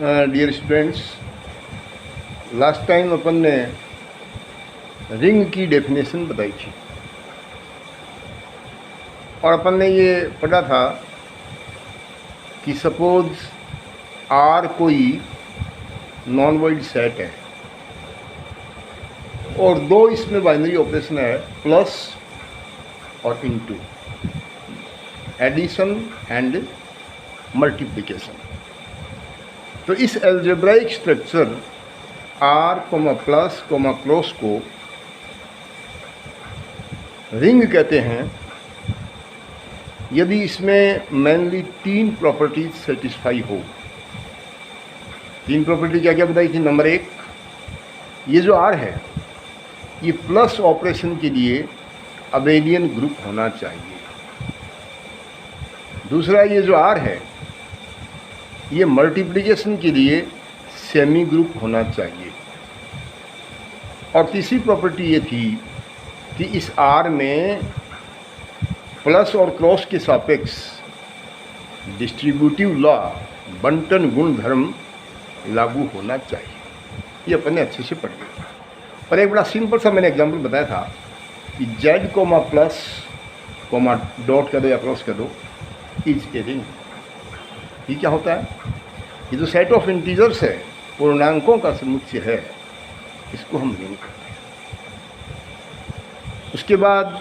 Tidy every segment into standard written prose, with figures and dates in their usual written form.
Dear students, last time अपन ने ring की definition बताई थी और अपन ने ये पढ़ा था कि सपोज आर कोई नॉन वॉइड सेट है और दो इसमें बाइनरी ऑपरेशन है, प्लस और इनटू, एडिशन एंड मल्टीप्लिकेशन। तो इस algebraic structure R plus close को रिंग कहते हैं यदि इसमें मेनली तीन प्रॉपर्टीज सेटिस्फाई हो। तीन प्रॉपर्टी क्या क्या बताई थी? नंबर एक, ये जो आर है ये प्लस ऑपरेशन के लिए अबेलियन ग्रुप होना चाहिए। दूसरा, ये जो आर है ये मल्टीप्लिकेशन के लिए सेमी ग्रुप होना चाहिए। और तीसरी प्रॉपर्टी ये थी कि इस आर में प्लस और क्रॉस के सापेक्ष डिस्ट्रीब्यूटिव लॉ, बंटन गुणधर्म लागू होना चाहिए। ये अपन ने अच्छे से पढ़ लिया। और एक बड़ा सिंपल सा मैंने एग्जांपल बताया था कि z comma plus comma dot कर दो या क्रॉस कर दो इज ए रिंग। ये क्या होता है? ये जो सेट ऑफ इंटीजर्स है, पूर्णांकों का समुच्चय है, इसको हम रिंग करते हैं। उसके बाद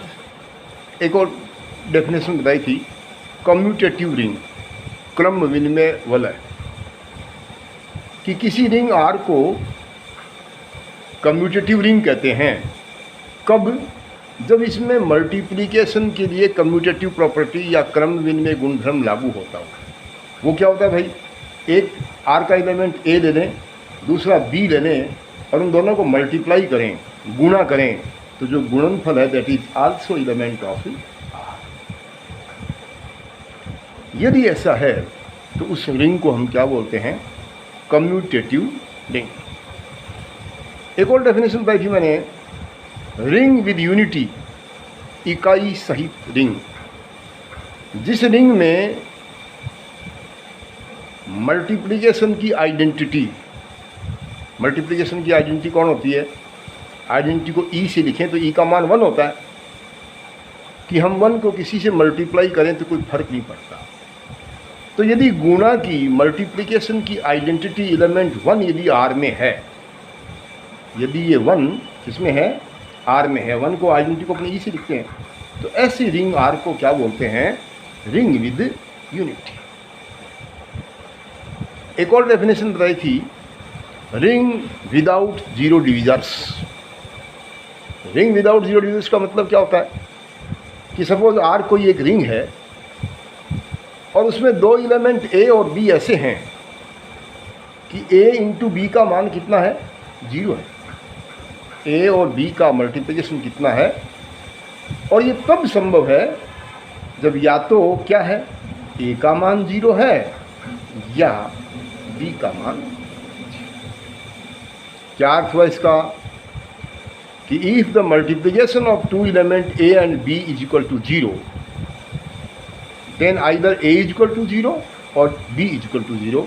एक और डेफिनेशन बताई थी, कम्यूटेटिव रिंग, क्रम विनिमय वलय, कि किसी रिंग आर को कम्यूटेटिव रिंग कहते हैं कब? जब इसमें मल्टीप्लिकेशन के लिए कम्यूटेटिव प्रॉपर्टी या क्रम विनिमय गुणधर्म लागू होता हो। वो क्या होता है भाई? एक आर का एलिमेंट ए ले लें, दूसरा बी ले लें और उन दोनों को मल्टीप्लाई करें, गुणा करें, तो जो गुणनफल है that is also element of R. यदि ऐसा है तो उस रिंग को हम क्या बोलते हैं? Commutative ring. एक और डेफिनेशन बताई थी मैंने, रिंग विद यूनिटी, इकाई सहित रिंग। जिस रिंग में मल्टीप्लिकेशन की आइडेंटिटी कौन होती है? आइडेंटिटी को ई से लिखें तो ई का मान 1 होता है कि हम 1 को किसी से मल्टीप्लाई करें तो कोई फर्क नहीं पड़ता। तो यदि गुणा की, मल्टीप्लिकेशन की आइडेंटिटी एलिमेंट 1 यदि आर में है, यदि ये 1 किसमें है? आर में है। 1 को आइडेंटिटी को अपने ई से लिखते हैं, तो ऐसी रिंग आर को क्या बोलते हैं? Ring with unity. एक और डेफिनेशन बताई थी, ring without zero divisors. Ring without zero divisors का मतलब क्या होता है कि सपोज आर कोई एक रिंग है और उसमें दो एलिमेंट ए और बी ऐसे हैं कि ए इंटू बी का मान कितना है? 0 है। ए और बी का मल्टीप्लिकेशन कितना है? और ये तब संभव है जब या तो क्या है, ए का मान 0 है या बी का मान। क्या अर्थ हुआ इसका? कि if the multiplication of two element A and B is equal to 0, then either A is equal to 0 और बी इज इक्वल टू 0।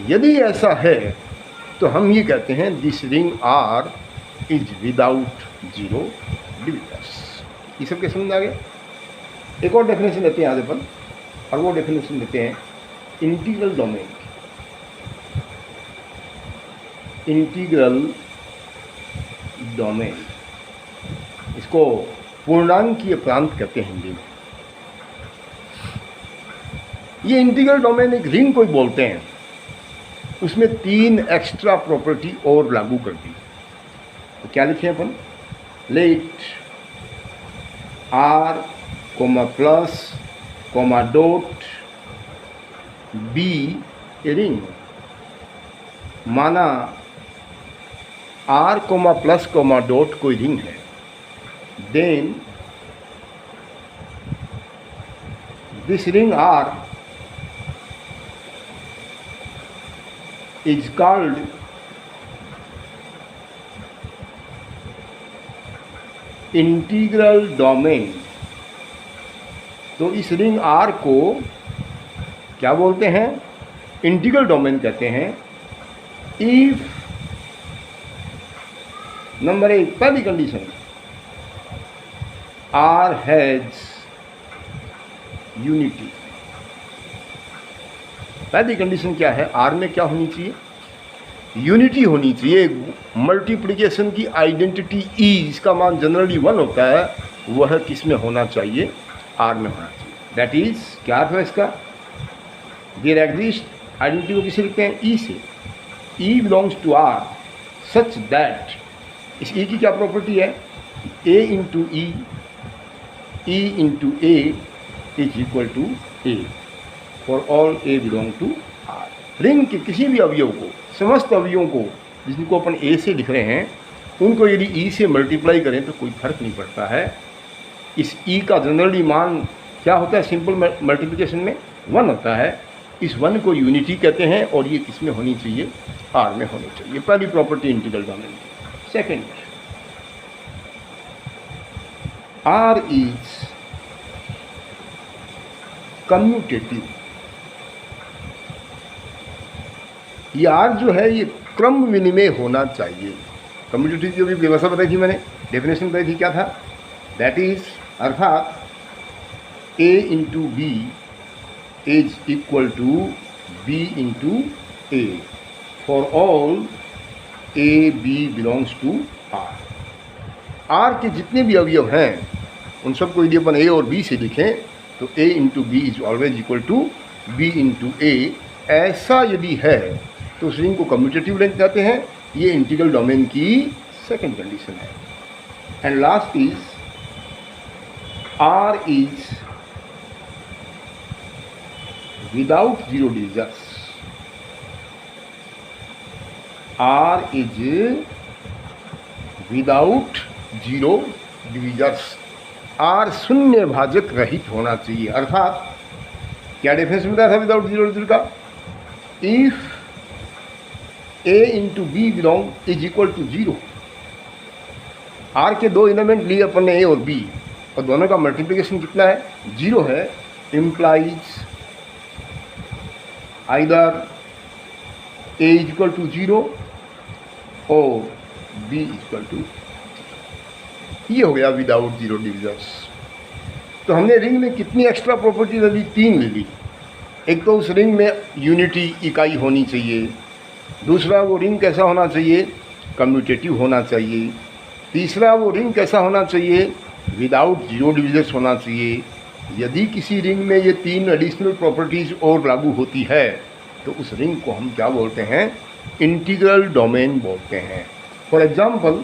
यदि ऐसा है तो हम ये कहते हैं this ring R is without zero divisors. ये सब क्या समझ आ गया? एक और डेफिनेशन देते हैं यहाँ पर, और वो डेफिनेशन देते हैं इंटीग्रल डोमेन। इंटीग्रल डोमेन, इसको पूर्णांकीय प्रांत कहते हैं हिंदी में। ये इंटीग्रल डोमेन एक रिंग को बोलते हैं, उसमें 3 एक्स्ट्रा प्रॉपर्टी और लागू कर दी। तो क्या लिखे अपन? Let R comma plus comma dot be a ring. माना R comma plus comma dot कोई रिंग है, then this ring R is called integral domain. तो इस रिंग आर को क्या बोलते हैं? इंटीग्रल डोमेन कहते हैं। इफ नंबर 1 पहली कंडीशन, आर हैज यूनिटी। पहली कंडीशन क्या है, आर में क्या होनी चाहिए, यूनिटी होनी चाहिए। मल्टीप्लिकेशन की आइडेंटिटी ई, इसका मान जनरली 1 होता है, वह किस में होना चाहिए, आर में होना चाहिए। दैट इज, क्या अर्थ है इसका, देयर एग्जिस्ट, आइडेंटिटी को किसे लिखते हैं, ई से, E belongs to R such that, इस ई की क्या प्रॉपर्टी है, A into E into A is equal to A for all A belong to R. Ring के किसी भी अवयव को, समस्त अवयवों को जिनको अपन ए से लिख रहे हैं, उनको यदि ई से मल्टीप्लाई करें तो कोई फर्क नहीं पड़ता है। इस ई का जनरली मान क्या होता है, सिंपल मल्टीप्लिकेशन में 1 होता है। इस 1 को यूनिटी कहते हैं और ये किस में होनी चाहिए, आर में होनी चाहिए। पहली प्रॉपर्टी इंटीग्रल डोमेन की। Second, R is commutative. ये आर जो है ये क्रम विनिमय होना चाहिए। कम्यूटेटिव की भी व्यवस्था बताई थी मैंने, डेफिनेशन बताई थी, क्या था, दैट इज, अर्थात A into B is equal to B into A for all A B belongs to R. R के जितने भी अवयव हैं उन सबको यदि अपन ए और बी से लिखें तो A into B is always equal to B into A. ऐसा यदि है तो उस रिंग को कम्यूटेटिव रिंग कहते हैं। ये इंटीग्रल डोमेन की सेकंड कंडीशन है। And last is, R is without zero divisors. R is without zero divisors. R शून्य भाजक रहित होना चाहिए। अर्थात क्या डेफिनेशन बताया था विदाउट जीरो डिविजर का, if A into B belong is equal to zero. R के दो एलिमेंट लिए अपन ने, ए और बी, और दोनों का मल्टीप्लिकेशन कितना है, 0 है, implies either A is equal to 0 और बी इज इक्वल टू, ये हो गया विदाउट जीरो डिविजर्स। तो हमने रिंग में कितनी एक्स्ट्रा प्रॉपर्टी ले ली, 3 ले ली। एक तो उस रिंग में यूनिटी इकाई होनी चाहिए, दूसरा वो रिंग कैसा होना चाहिए, कम्यूटेटिव होना चाहिए, तीसरा वो रिंग कैसा होना चाहिए, विदाउट जीरो डिविजर्स होना चाहिए। यदि किसी रिंग में ये 3 एडिशनल प्रॉपर्टीज़ और लागू होती है तो उस रिंग को हम क्या बोलते हैं, इंटीग्रल डोमेन बोलते हैं। फॉर एग्जाम्पल,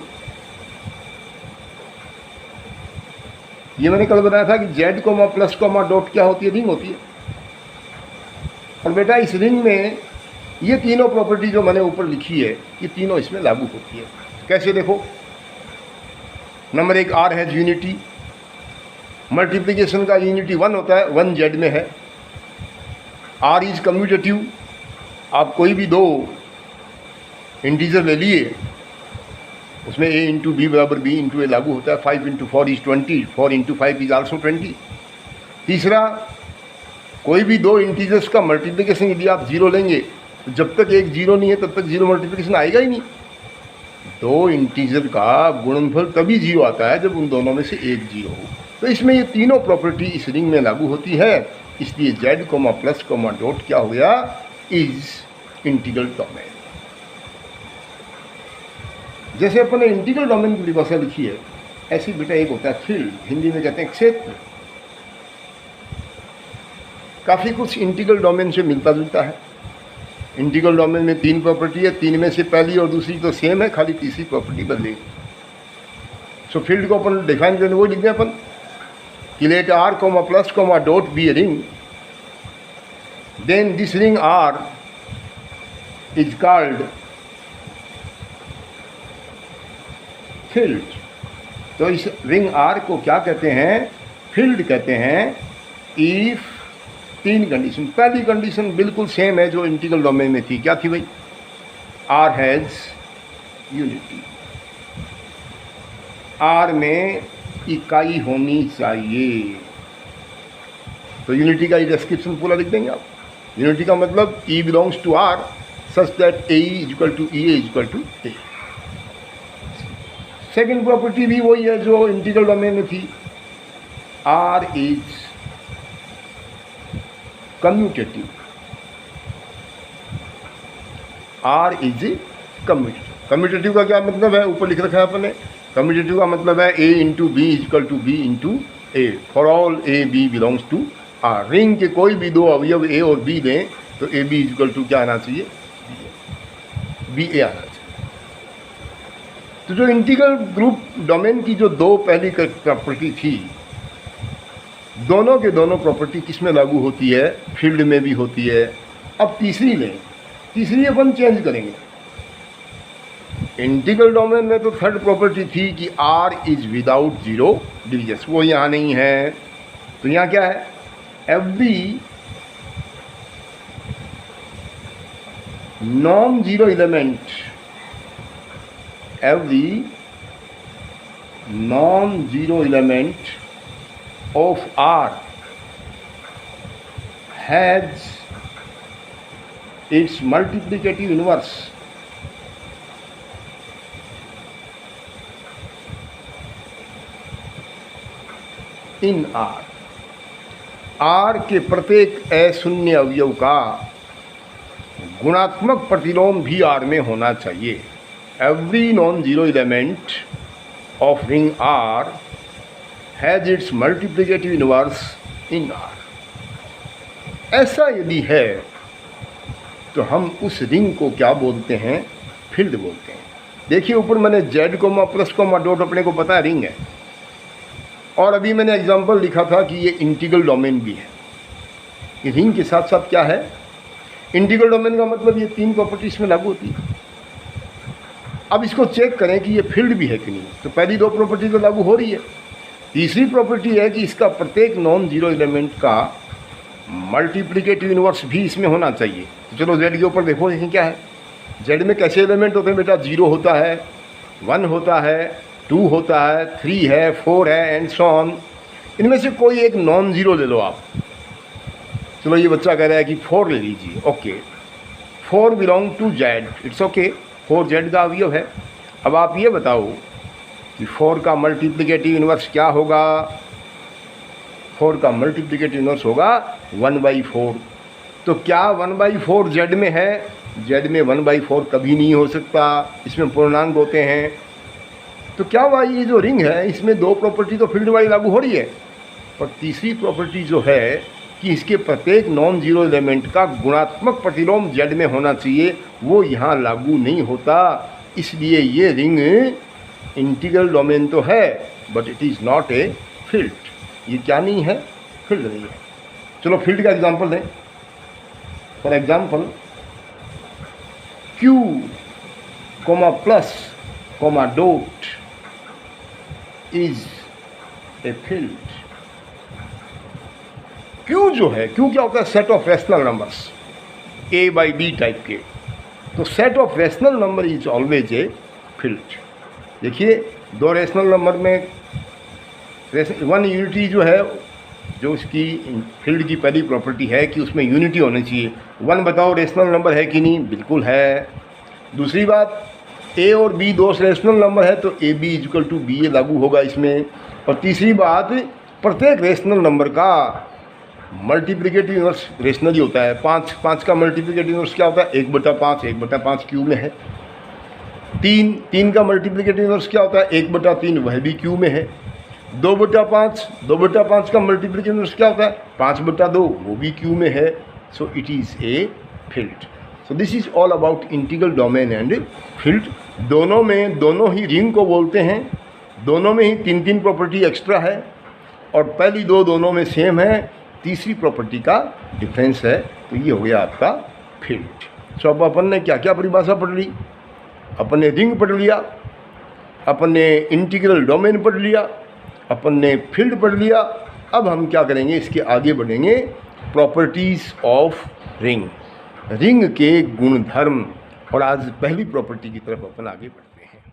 ये मैंने कल बताया था कि Z comma plus comma dot क्या होती है, रिंग होती है। और बेटा इस रिंग में ये तीनों प्रॉपर्टी जो मैंने ऊपर लिखी है, ये तीनों इसमें लागू होती है। कैसे देखो, number 1, R has unity. Multiplication का यूनिटी 1 होता है, 1 जेड में है। R is commutative. आप कोई भी 2 इंटीजर ले लिए, उसमें a इंटू बी बराबर b इंटू ए लागू होता है। 5 into 4 is 20, 4 into 5 is also 20। तीसरा, कोई भी 2 इंटीजर्स का मल्टीप्लिकेशन यदि आप 0 लेंगे तो जब तक एक 0 नहीं है तब तक 0 मल्टीप्लिकेशन आएगा ही नहीं। 2 इंटीजर का गुणनफल तभी 0 आता है जब उन दोनों में से एक 0 हो। तो इसमें ये तीनों प्रॉपर्टी इस रिंग में लागू होती है। इसलिए Z comma plus comma dot क्या हो गया, इज इंटीग्रल डोमेन। जैसे अपन ने इंटीग्रल डोमेन की परिभाषा लिखी है, ऐसी बेटा एक होता है फील्ड, हिंदी में कहते हैं क्षेत्र। काफ़ी कुछ इंटीग्रल डोमेन से मिलता जुलता है। इंटीग्रल डोमेन में 3 प्रॉपर्टी है, 3 में से पहली और दूसरी तो सेम है, खाली तीसरी प्रॉपर्टी बदलेगी। सो फील्ड को अपन डिफाइन करने वो लिख दें अपन कि let R comma plus comma dot be a ring, then this ring R is called field. तो इस रिंग आर को क्या कहते हैं, फील्ड कहते हैं। इफ 3 कंडीशन, पहली कंडीशन बिल्कुल सेम है जो इंटीग्रल डोमेन में थी, क्या थी भाई, आर हैज यूनिटी। आर में इकाई होनी चाहिए। तो यूनिटी का ये डिस्क्रिप्शन पूरा लिख देंगे आप। यूनिटी का मतलब E belongs to R such that A is equal to E is equal to A. Second property भी वही है जो इंटीग्रल डोमेन में थी, R is commutative, R is commutative. Commutative का क्या मतलब है, ऊपर लिख रखा है अपने। कम्यूटेटिव का मतलब है A into B is equal to B into A for all A B belongs to R. Ring के कोई भी दो अवयव ए और बी दें तो A B is equal to क्या आना चाहिए, बी ए आना चाहिए। तो जो इंटीग्रल ग्रुप डोमेन की जो दो पहली प्रॉपर्टी थी, दोनों के दोनों प्रॉपर्टी किस में लागू होती है, फील्ड में भी होती है। अब तीसरी लें, तीसरी अपन चेंज करेंगे। इंटीग्रल डोमेन में तो थर्ड प्रॉपर्टी थी कि R is without zero divisions, वो यहाँ नहीं है। तो यहाँ क्या है, every non zero element, every non zero element of R has its multiplicative inverse in R. R के प्रत्येक अशून्य अवयव का गुणात्मक प्रतिलोम भी आर में होना चाहिए। Every non zero element of ring R has its multiplicative inverse in R. ऐसा यदि है तो हम उस रिंग को क्या बोलते हैं, फील्ड बोलते हैं। देखिए ऊपर मैंने Z comma plus comma dot, अपने को पता है रिंग है, और अभी मैंने एग्जांपल लिखा था कि ये इंटीग्रल डोमेन भी है। ये रिंग के साथ साथ क्या है, इंटीग्रल डोमेन का मतलब ये तीन प्रॉपर्टीज में लागू होती है। अब इसको चेक करें कि ये फील्ड भी है कि नहीं। तो पहली दो प्रॉपर्टी तो लागू हो रही है, तीसरी प्रॉपर्टी है कि इसका प्रत्येक नॉन जीरो एलिमेंट का मल्टीप्लिकेटिव इनवर्स भी इसमें होना चाहिए। तो चलो जेड के ऊपर देखो, देखें क्या है। जेड में कैसे एलिमेंट होते हैं बेटा, जीरो होता है, 1 होता है, 2 होता है, 3 है, 4 है एंड सो ऑन। इनमें से कोई एक नॉन जीरो ले लो आप। चलो ये बच्चा कह रहा है कि 4 ले लीजिए, okay. 4 belong to Z, it's okay, 4 Z का अवयव है। अब आप ये बताओ कि 4 का मल्टीप्लिकेटिव इनवर्स क्या होगा। 4 का मल्टीप्लिकेटिव इनवर्स होगा 1/4। तो क्या 1/4 जेड में है? जेड में 1/4 कभी नहीं हो सकता, इसमें पूर्णांक होते हैं। तो क्या हुआ, ये जो रिंग है इसमें दो प्रॉपर्टी तो फील्ड वाली लागू हो रही है, पर तीसरी प्रॉपर्टी जो है कि इसके प्रत्येक नॉन जीरो एलिमेंट का गुणात्मक प्रतिलोम जेड में होना चाहिए, वो यहाँ लागू नहीं होता। इसलिए ये रिंग इंटीग्रल डोमेन तो है but it is not a field. ये क्या नहीं है, फील्ड नहीं है। चलो फील्ड का एग्जांपल दें। For example Q, plus, dot is a field. Q जो है, Q क्या होता है, set of rational numbers A/B type के। तो set of rational number is always a field. देखिए दो रैशनल नंबर में 1 यूनिटी जो है, जो उसकी फील्ड की पहली प्रॉपर्टी है कि उसमें यूनिटी होनी चाहिए। 1 बताओ रैशनल नंबर है कि नहीं, बिल्कुल है। दूसरी बात, A और B दो रैशनल नंबर है तो AB इक्वल टू BA लागू होगा इसमें। और तीसरी बात, प्रत्येक रैशनल नंबर का मल्टीप्लिकेटिव इनवर्स रेशनली होता है। 5 का मल्टीप्लिकेटिव इनवर्स क्या होता है, 1/5, 1/5 क्यू में है। 3 का मल्टीप्लिकेटिव इनवर्स क्या होता है, 1/3, वह भी क्यू में है। 2/5 का मल्टीप्लिकेटिव इनवर्स क्या होता है, 5/2, वो भी क्यू में है। So it is a field. So this is all about integral domain and field. दोनों में, दोनों ही रिंग को बोलते हैं, दोनों में ही 3 प्रॉपर्टी एक्स्ट्रा है, और पहली दो दोनों में सेम है, तीसरी प्रॉपर्टी का डिफरेंस है। तो ये हो गया आपका फील्ड। सो अब अपन ने क्या क्या परिभाषा पढ़ ली, अपन ने रिंग पढ़ लिया, अपन ने इंटीग्रल डोमेन पढ़ लिया, अपन ने फील्ड पढ़ लिया। अब हम क्या करेंगे, इसके आगे बढ़ेंगे प्रॉपर्टीज़ ऑफ रिंग, रिंग के गुणधर्म। और आज पहली प्रॉपर्टी की तरफ अपन आगे बढ़ते हैं।